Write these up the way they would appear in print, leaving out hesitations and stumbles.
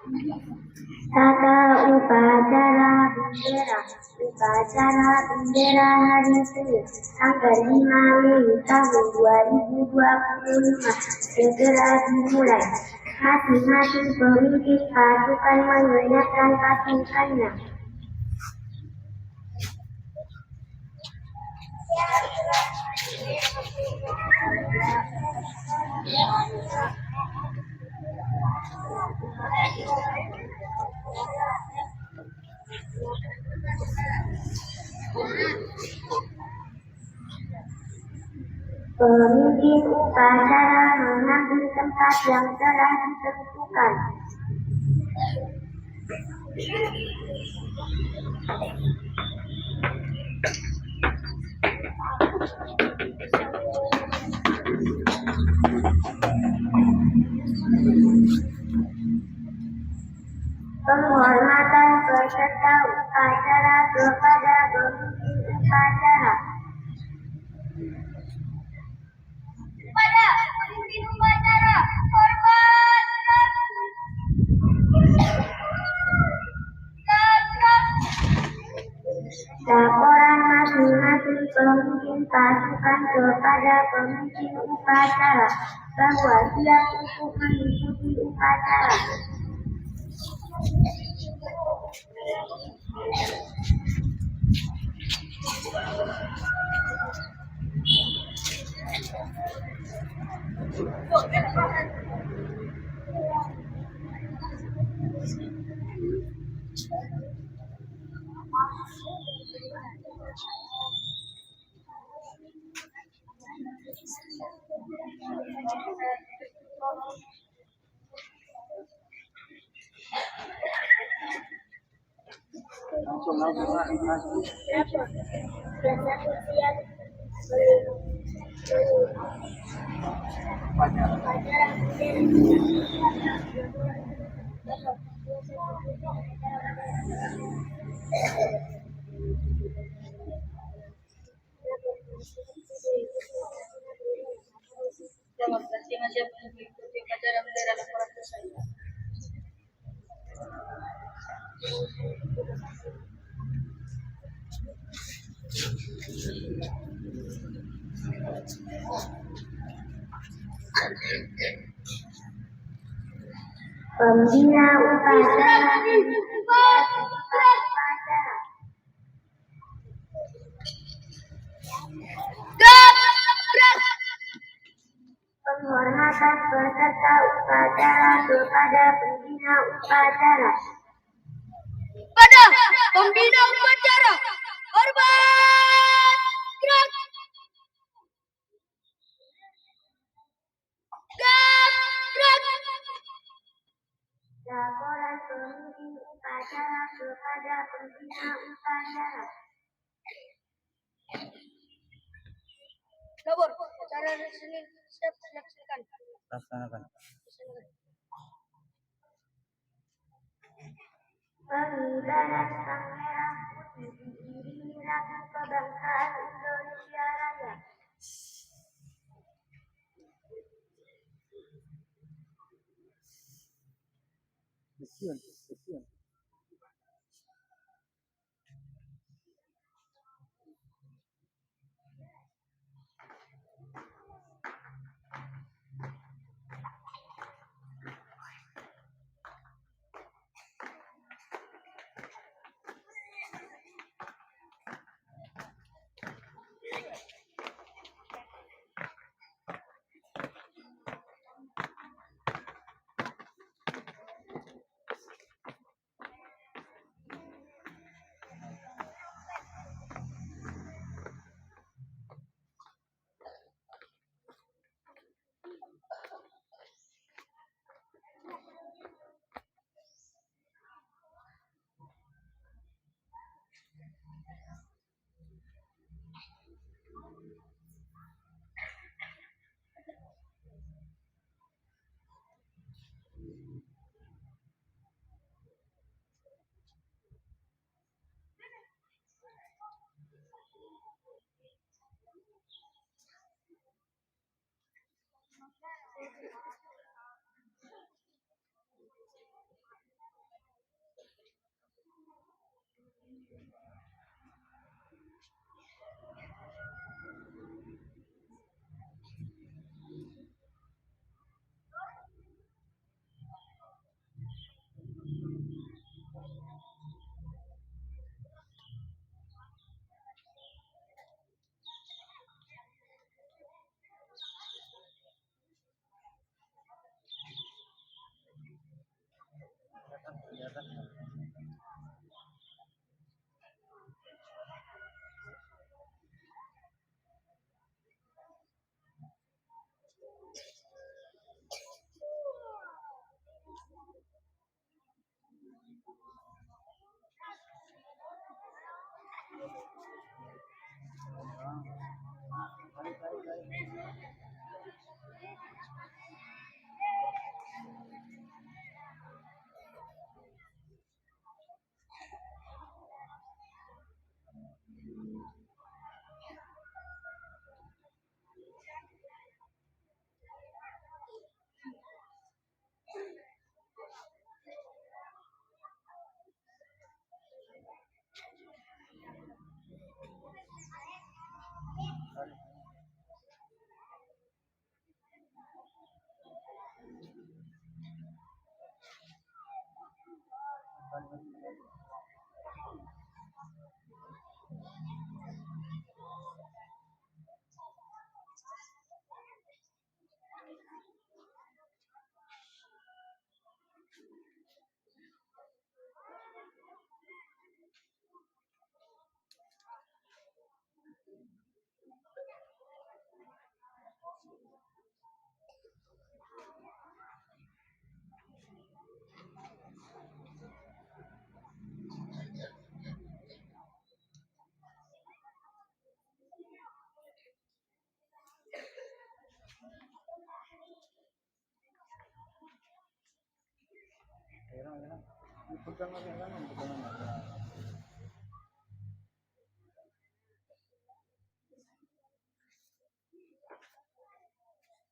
Tata upacara bendera hari Senin tanggal 5 Mei tahun 2025 segera dimulai. Masing-masing pemimpin pasukan mengenakan pasukannya. Pemimpin upacara mengambil tempat yang telah ditentukan. Penghormatan peserta upacara kepada pemimpin upacara. Laporan masing-masing pemimpin pasukan kepada pemimpin upacara bahwa siap untuk mengikuti upacara. Siap mengikuti upacara bendera laporan selesai. Pembina upacara. Penghormatan peserta upacara kepada pembina upacara. Pada pembina upacara, hormat, gerak, gerak. Laporan pemimpin upacara kepada pembina upacara. Labor, acara Senin siap dilaksanakan. Pengibaran sang merah putih diiringi lagu kebangsaan Indonesia Raya.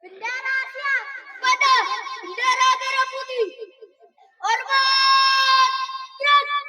Bendera siap pada bendera merah putih. Hormat. Gerak.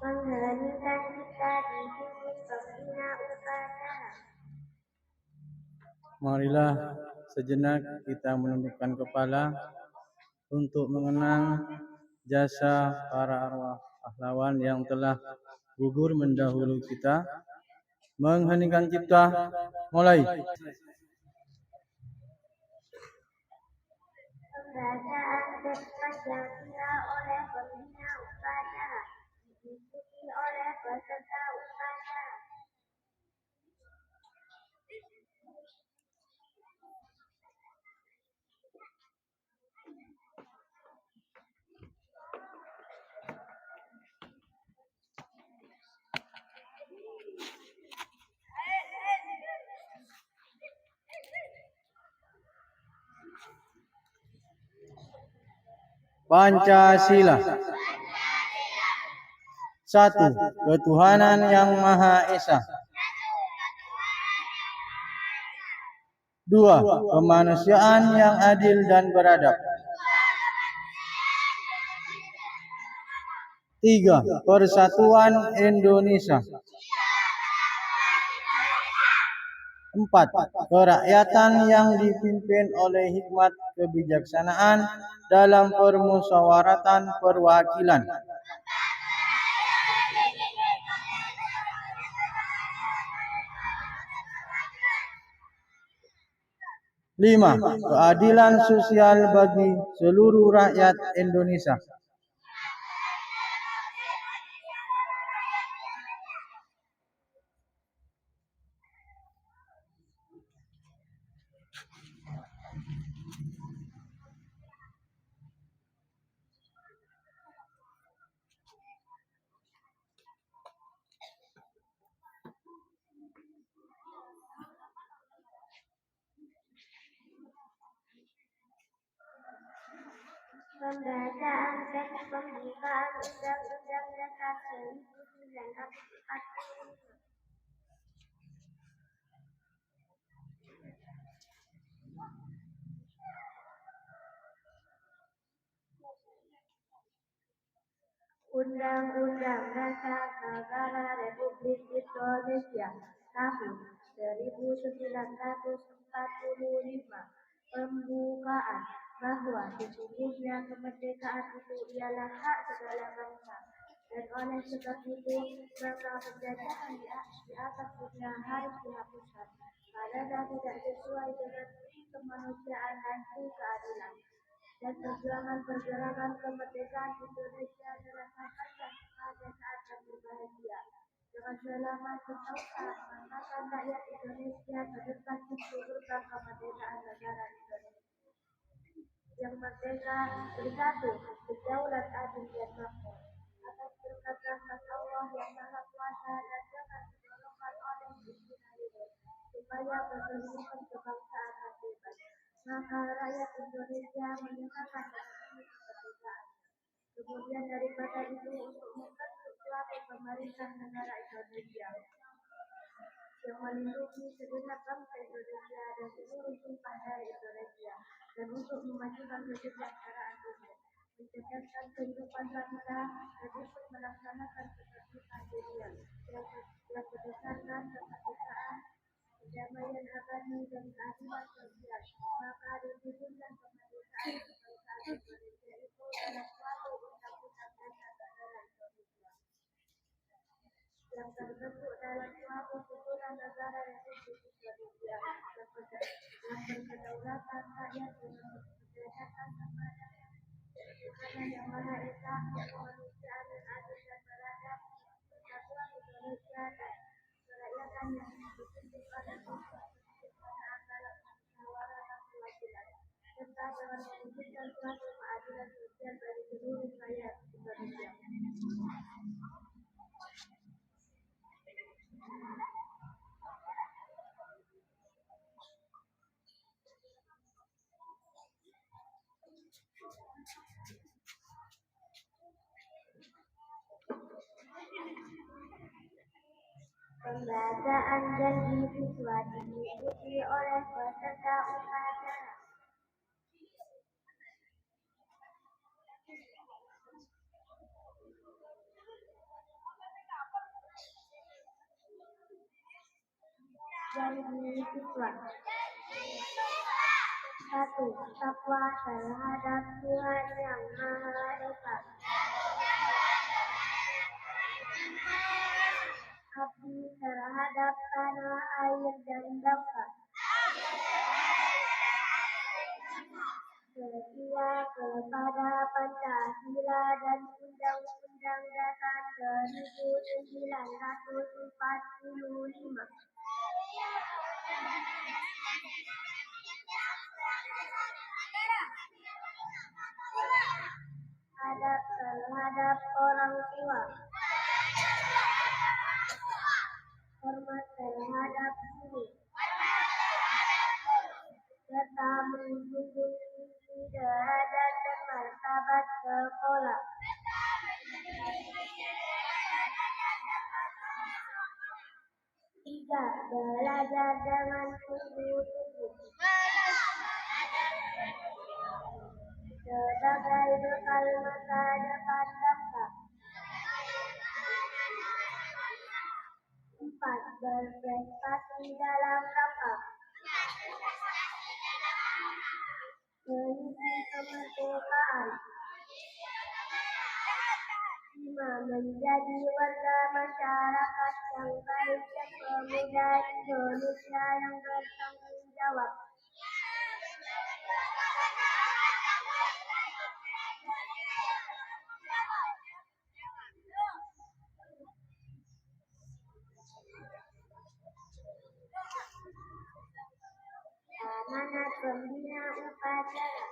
Mengheningkan kita dibimbing pembina upacara. Marilah sejenak kita menundukkan kepala untuk mengenang jasa para arwah pahlawan yang telah gugur mendahului kita. Mengheningkan cipta, mulai. Pembacaan teks Pancasila oleh pembina upacara diikuti oleh peserta upacara. Pancasila. 1. Ketuhanan yang Maha Esa. 2. Kemanusiaan yang adil dan beradab. 3. Persatuan Indonesia. 4. Kerakyatan yang dipimpin oleh hikmat kebijaksanaan dalam permusyawaratan perwakilan. 5. Keadilan sosial bagi seluruh rakyat Indonesia. Pembacaan teks pembukaan Undang-Undang Dasar 1945. Undang-Undang Dasar Negara Republik Indonesia tahun 1945 pembukaan bahwa sesungguhnya kemerdekaan itu ialah hak segala bangsa, dan oleh sebab itu maka penjajahan di atas dunia harus dihapuskan karena tidak sesuai dengan kemanusiaan dan keadilan. Dan perjuangan pergerakan kemerdekaan Indonesia adalah sampaikan kepada saat yang berbahagia. Dengan selama setahun mengatakan rakyat Indonesia ke depan itu gerbang kemerdekaan negara Indonesia yang merdeka, bersatu, berdaulat, adil dan makmur. Atas berkat rahmat Allah yang Maha Kuasa dan dengan ditolongkan oleh pimpinan supaya berkehidupan kebangsaan dan bebas. Maka rakyat Indonesia menyatakan kemerdekaan. Kemudian daripada itu untuk membentuk suatu pemerintah negara Indonesia yang melindungi segenap bangsa Indonesia dan seluruh tumpah darah Indonesia, dan untuk memajukan kesejahteraan dunia, mencerdaskan kehidupan bangsa, dan untuk melaksanakan ketertiban dunia yang berdasarkan kemerdekaan, kedamaian abadi dan keadilan sosial. Maka diwujudkan kemerdekaan kebangsaan Indonesia itu dalam suatu undang-undang dasar negara Indonesia yang terbentuk dalam suatu susunan negara Republik Indonesia yang berkedaulatan rakyat dengan berdasarkan kepada Tuhan yang Maha Esa, kemanusiaan yang adil dan beradab, persatuan Indonesia dan kerakyatan yang dipimpin oleh kebijaksanaan dalam musyawarah perwakilan, serta dengan mewujudkan suatu keadilan sosial bagi seluruh rakyat Indonesia. Pembacaan janji siswa diikuti oleh peserta upacara. yang dimilikinya. 1. Takwa terhadap Tuhan Yang Maha Esa. Abdi terhadap tanah air dan bangsa. Setia kepada Pancasila dan Undang-Undang Dasar 1945. Adab terhadap orang tua. Hormat terhadap guru. Serta menjunjung tinggi derajat dan martabat sekolah. Tiga, belajar dengan sungguh-sungguh. Sebagai bekal masa depan bangsa. 4. Berprestasi dalam rangka menuju kemerdekaan. 5. Menjadi warga masyarakat yang baik dan pemuda Indonesia yang bertanggung jawab. Amanat pembina upacara.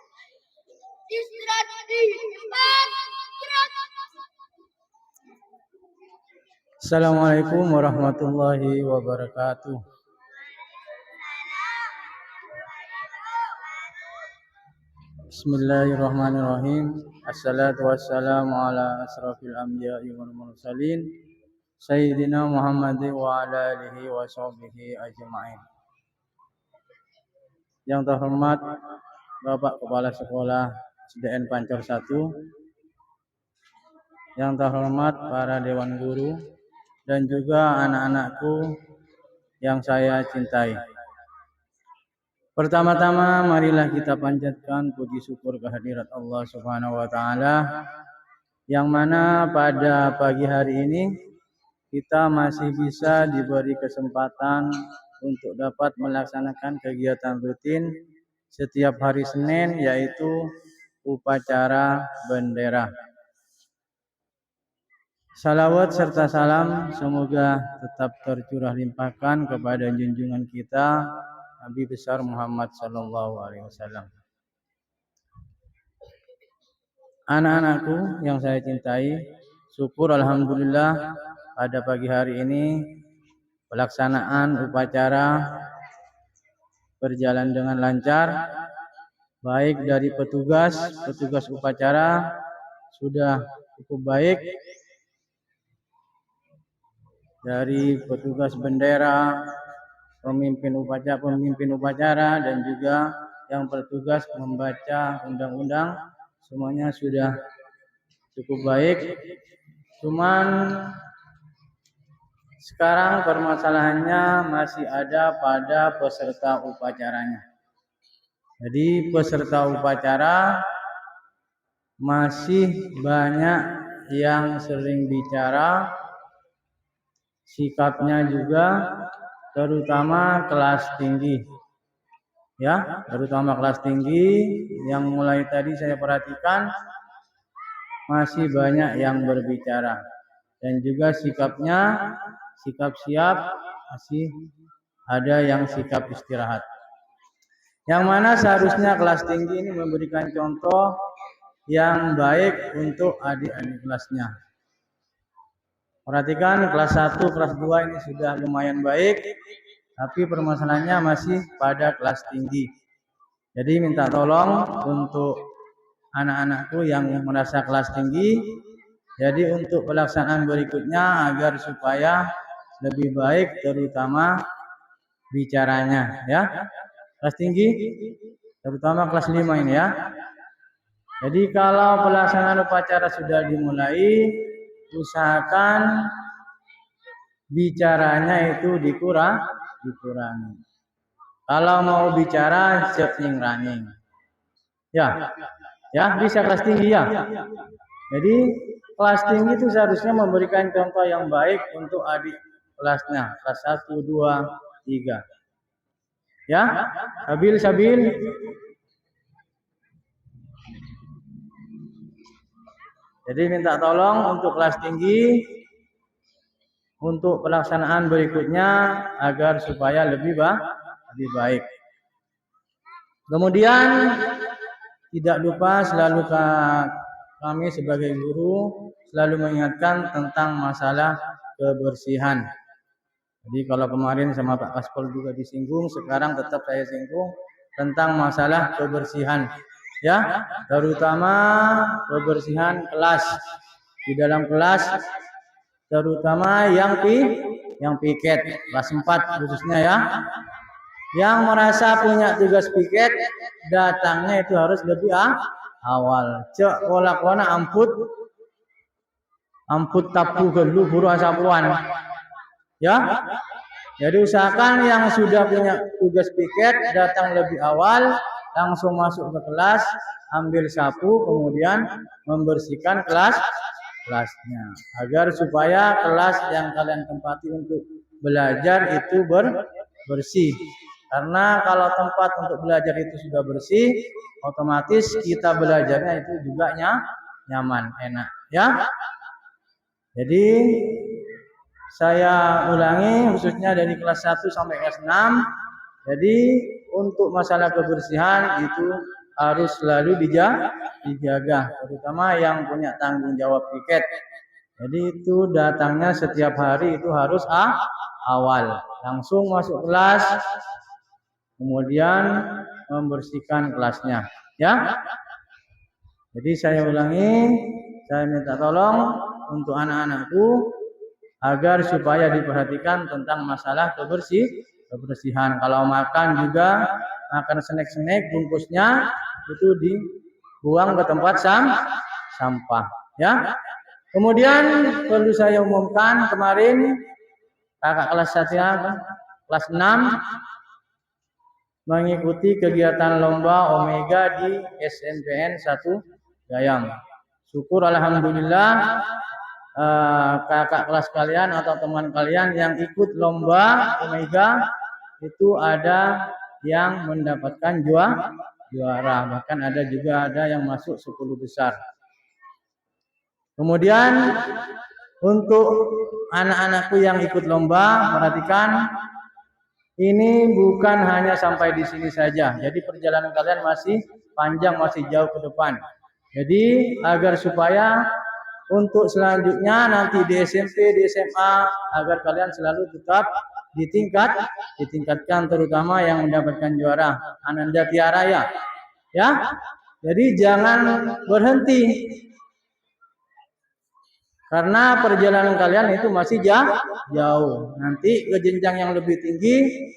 Istirahat di tempat. Assalamualaikum warahmatullahi wabarakatuh. Bismillahirrahmanirrahim. Assalatu wassalamu ala asrafil anbiya'i wal mursalin Sayyidina Muhammad wa ala alihi wa sahbihi ajma'in. Yang terhormat Bapak Kepala Sekolah SDN Pancor 1, yang terhormat para Dewan Guru, dan juga anak-anakku yang saya cintai. Pertama-tama marilah kita panjatkan puji syukur kehadirat Allah Subhanahu wa taala, yang mana pada pagi hari ini kita masih bisa diberi kesempatan untuk dapat melaksanakan kegiatan rutin setiap hari Senin, yaitu upacara bendera. Salawat serta salam semoga tetap tercurah limpahkan kepada junjungan kita Nabi besar Muhammad sallallahu alaihi wasallam. Anak-anakku yang saya cintai, syukur alhamdulillah pada pagi hari ini pelaksanaan upacara berjalan dengan lancar, baik dari petugas upacara sudah cukup baik, dari petugas bendera, pemimpin upacara dan juga yang bertugas membaca undang-undang, semuanya sudah cukup baik. Cuman sekarang permasalahannya masih ada pada peserta upacaranya. Jadi peserta upacara masih banyak yang sering bicara, sikapnya juga terutama kelas tinggi. Ya, terutama kelas tinggi yang mulai tadi saya perhatikan masih banyak yang berbicara, dan juga sikapnya sikap siap, masih ada yang sikap istirahat. Yang mana seharusnya kelas tinggi ini memberikan contoh yang baik untuk adik-adik kelasnya. Perhatikan kelas 1, kelas 2 ini sudah lumayan baik, tapi permasalahannya masih pada kelas tinggi. Jadi minta tolong untuk anak-anakku yang merasa kelas tinggi, jadi untuk pelaksanaan berikutnya agar supaya lebih baik terutama bicaranya, ya. Kelas tinggi terutama kelas 5 ini, ya. Jadi kalau pelaksanaan upacara sudah dimulai, usahakan bicaranya itu dikurangi. Kalau mau bicara sing running. Ya. Ya, bisa kelas tinggi ya. Jadi kelas tinggi itu seharusnya memberikan contoh yang baik untuk adik kelasnya, kelas 1, 2, 3. Ya, Sabil. Jadi minta tolong untuk kelas tinggi untuk pelaksanaan berikutnya agar supaya lebih baik. Kemudian tidak lupa selalu kami sebagai guru selalu mengingatkan tentang masalah kebersihan. Jadi kalau kemarin sama Pak Kaspol juga disinggung, sekarang tetap saya singgung tentang masalah kebersihan. Ya, terutama kebersihan kelas. Di dalam kelas terutama yang piket kelas 4 khususnya ya. Yang merasa punya tugas piket datangnya itu harus lebih awal. Cek kolak-kolak amput tapu gelu buru asapuan. Ya. Jadi usahakan yang sudah punya tugas piket datang lebih awal, langsung masuk ke kelas, ambil sapu, kemudian membersihkan kelasnya, agar supaya kelas yang kalian tempati untuk belajar itu bersih. Karena kalau tempat untuk belajar itu sudah bersih, otomatis kita belajarnya itu juga nyaman, enak, ya. Jadi saya ulangi khususnya dari kelas 1 sampai kelas 6. Jadi untuk masalah kebersihan itu harus selalu dijaga, terutama yang punya tanggung jawab piket. Jadi itu datangnya setiap hari itu harus awal, langsung masuk kelas, kemudian membersihkan kelasnya, ya. Jadi saya ulangi, saya minta tolong untuk anak-anakku agar supaya diperhatikan tentang masalah kebersihan. Kalau makan juga, makan snack bungkusnya itu dibuang ke tempat sampah, ya. Kemudian perlu saya umumkan, kemarin kakak kelas 1 kelas 6 mengikuti kegiatan lomba Omega di SNPN 1 Gayam. Syukur alhamdulillah kakak kelas kalian atau teman kalian yang ikut lomba Omega itu ada yang mendapatkan juara, bahkan ada yang masuk 10 besar. Kemudian untuk anak-anakku yang ikut lomba, perhatikan ini bukan hanya sampai di sini saja. Jadi perjalanan kalian masih panjang, masih jauh ke depan. Jadi agar supaya untuk selanjutnya nanti di SMP, di SMA agar kalian selalu tetap ditingkatkan, terutama yang mendapatkan juara Ananda Tiara ya. Jadi jangan berhenti. Karena perjalanan kalian itu masih jauh. Nanti ke jenjang yang lebih tinggi,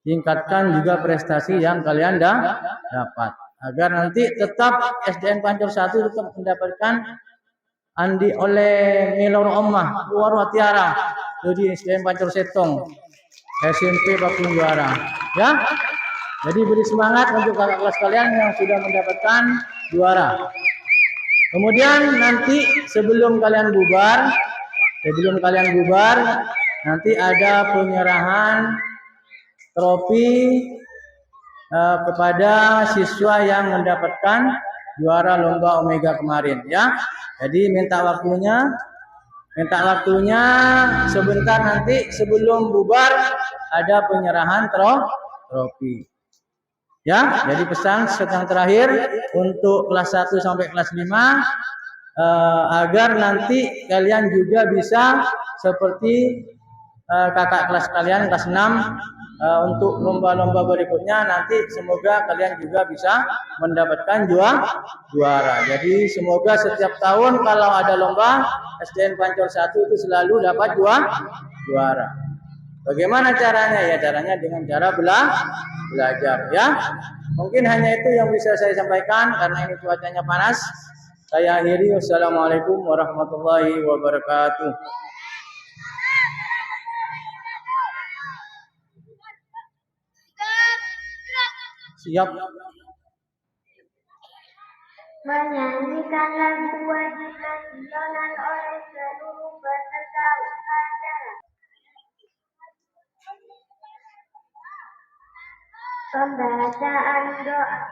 tingkatkan juga prestasi yang kalian dapat. Agar nanti tetap SDN Pancor 1 tetap mendapatkan andi oleh Milor Omah, luar Tiara. Jadi SDN Pancor Setong, SMP Papua juara. Ya. Jadi beri semangat untuk kakak kelas kalian yang sudah mendapatkan juara. Kemudian nanti sebelum kalian bubar, nanti ada penyerahan trofi kepada siswa yang mendapatkan juara lomba Omega kemarin, ya. Jadi minta waktunya sebentar, nanti sebelum bubar ada penyerahan trofi. Ya, jadi pesan yang terakhir untuk kelas 1 sampai kelas 5 agar nanti kalian juga bisa seperti kakak kelas kalian kelas 6 untuk lomba-lomba berikutnya nanti semoga kalian juga bisa mendapatkan juara. Jadi semoga setiap tahun kalau ada lomba SDN Pancor 1 itu selalu dapat juara. Bagaimana caranya? Ya caranya dengan cara belajar, ya. Mungkin hanya itu yang bisa saya sampaikan karena ini cuacanya panas. Saya akhiri. Wassalamualaikum warahmatullahi wabarakatuh. Siap. Menyanyikan lagu wajib nasional oleh seluruh peserta upacara. Pembacaan doa.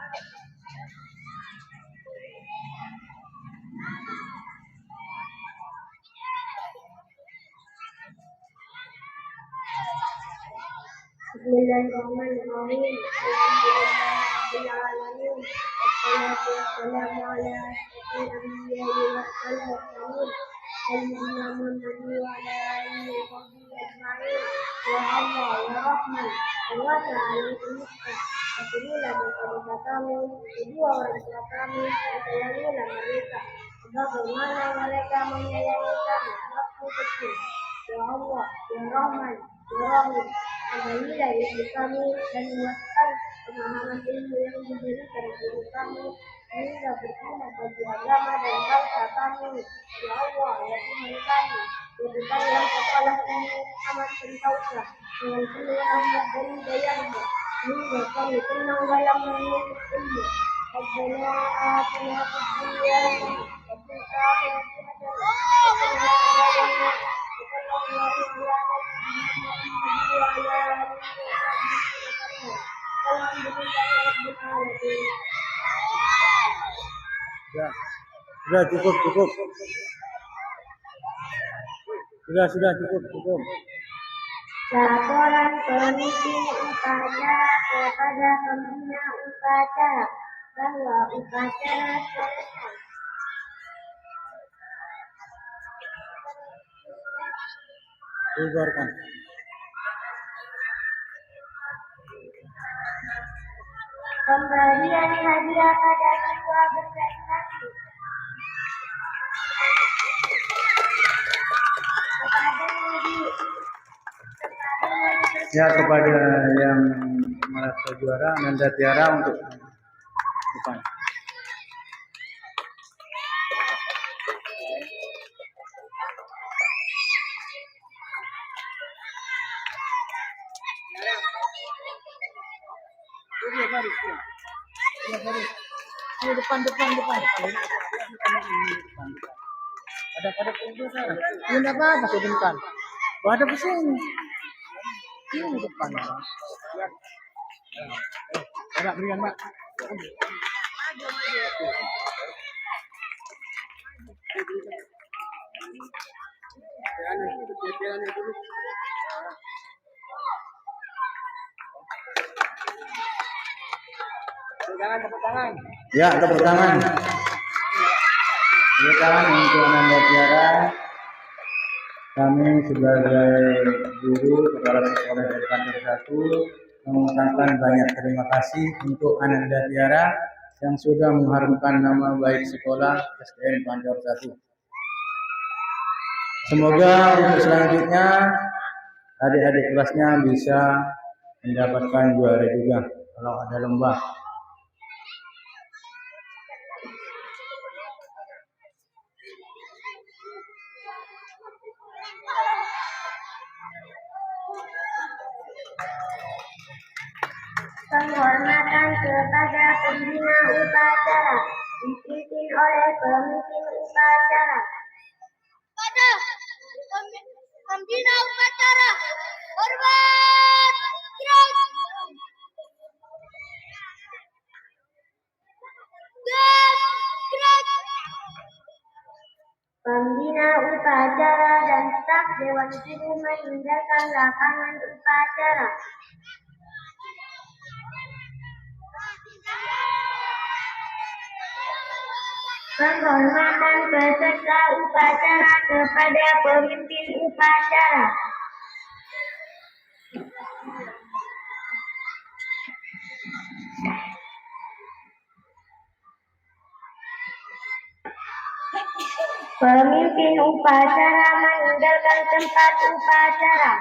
Bismillahirrahmanirrahim. Alhamdulillahirabbil alamin. Wassalatu wassalamu ala asyrofil anbiya'i wal mursalin. Sayyidina Muhammadin wa ala alihi wa sahbihi ajma'in. Ya Allah, ya Rahman, Allah Ta'ala Al-Mustaq. Ampunilah dosa-dosa kami, kedua orang tua kami, dan sayangilah mereka. Bagaimana mereka menyayangi kami waktu kecil. Ya Allah, ya Rahman, ya Rahim, ampunilah ilmu kami dan luaskan pemahaman ilmu yang diberikan guru kami sehingga berguna bagi agama dan bangsa kami. Ya Allah, ya Tuhan kami, jadikanlah sekolah ini aman sentosa dengan penuh rahmat dan hidayah-Mu sehingga kami tenang dalam menuntut ilmu. Rabbana atina fid dunya hasanah wa fil akhirati hasanah wa qina adzabannar. Sudah cukup. Sudah cukup. Laporan pemimpin upacara kepada pembina upacara bahwa upacara selesai. Bubarkan. Pemberian hadiah pada siswa berprestasi. Ya, kepada yang merasa juara Ananda Tiara untuk depan. Ini depan. Ada pintu sana. Ini apa masuk depan. Ada pesing. Ini depan. Mbak, berikan Mbak. Tepuk tangan. Ya, tepuk tangan. Tepuk tangan untuk Ananda Tiara. Kami sebagai guru kepala sekolah dari kantor 1 mengucapkan banyak terima kasih untuk Ananda Tiara yang sudah mengharumkan nama baik sekolah SDN Kantor 1. Semoga untuk selanjutnya adik-adik kelasnya bisa mendapatkan juara juga kalau ada lomba. Penghormatan kepada pembina upacara dipimpin oleh pemimpin upacara. Pada pembina upacara, hormat terus. Pembina upacara dan staf Dewan Guru meninggalkan lapangan upacara. Penghormatan peserta upacara kepada pemimpin upacara. Pemimpin upacara meninggalkan tempat upacara.